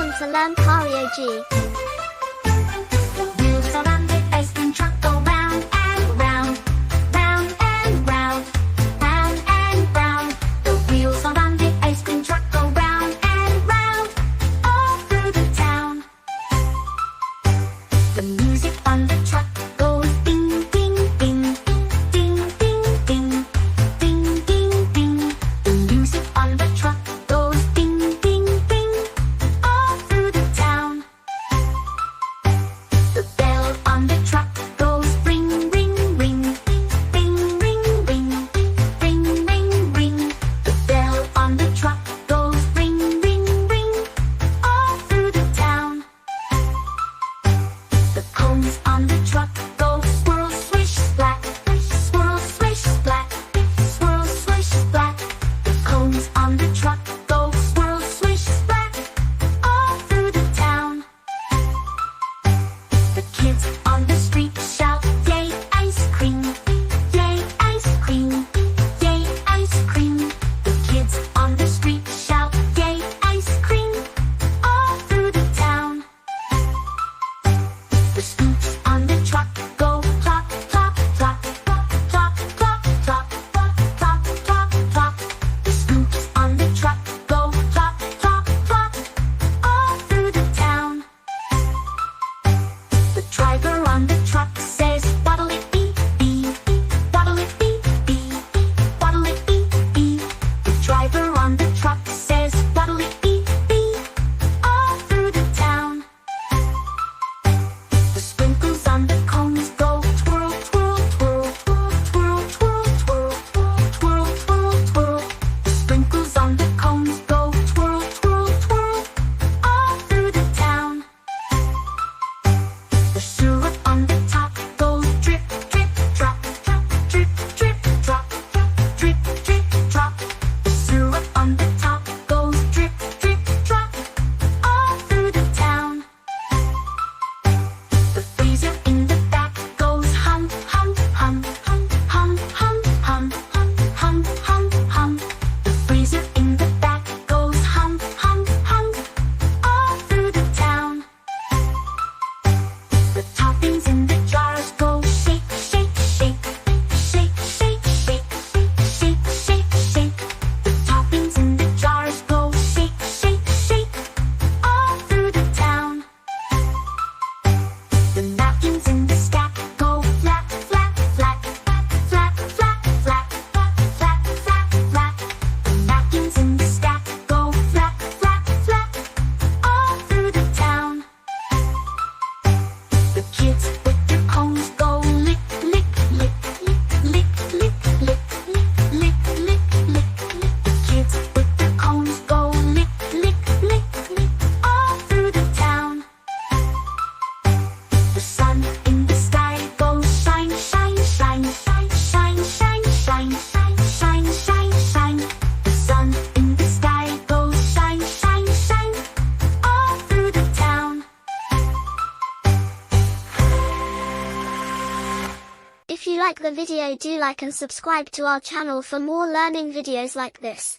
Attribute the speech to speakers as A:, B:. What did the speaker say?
A: time to learn karaoke.
B: The wheels around the ice cream truck go round and round, round and round, round and round. The wheels around the ice cream truck go round and round, all through the town. The music on the truck goes ding, ding, ding, ding, ding, ding, ding, ding, ding. The music on the truck goes ding, ding, ding, all through the town. The bell on the truck goes ring, ring, ring, ring, ring, ring, ring, ring, ring. The bell on the truck goes ring, ring, ring, all through the town. The cones on the truck go swirl, swish, splat, swirl, swish, splat, swirl, swish, splat. The cones on the truck go swirl, swish, splat, all through the town. The kids on the street shout, yay, ice cream, yay, ice cream, yay, ice cream. The kids on the street shout, yay, ice cream, all through the town. The scoops on the truck go plop, plop, plop, plop, plop, plop, plop, plop, plop, plop. The scoops on the truck go plop, plop, plop, all through the town. The driver on the truck says, what'll it be, be, what'll it be, be, what'll it be, be. The driver on the truck says, what'll it be, be, all through the town. The sprinkles on the cones go twirl, twirl, twirl, twirl, twirl, twirl, twirl, twirl, twirl. The sprinkles on the cones go twirl, twirl, twirl, all through the town. The syrup on the top goes drip, drip, drop, drip, drip, drop, drip, drip, drop. The syrup on the top goes drip, drip, drop, all through the town. The freezer in the back goes hum, hum, hum, hum, hum, hum, hum, hum, hum, hum. The freezer in the back goes hum, hum, hum, all through the town. The toppings in the jars go shake, shake, shake, shake, shake, shake, shake, shake, shake. The toppings in the jars go shake, shake, shake, all through the town. The napkins in the stack go flap, flap, flap, flap, flap, flap, flap, flap, flap. The napkins in the stack go flap, flap, flap, all through the town. The kids with their cones go lick, lick, lick, lick, lick, lick, lick, lick, lick, lick, lick. The kids with their cones go lick, lick, lick, lick, all through the town. The sun in the sky goes shine, shine, shine, shine, shine, shine, shine, shine, shine, shine, shine. The sun in the sky goes shine, shine, shine, all through the town.
A: If you like the video, do like and subscribe to our channel for more learning videos like this.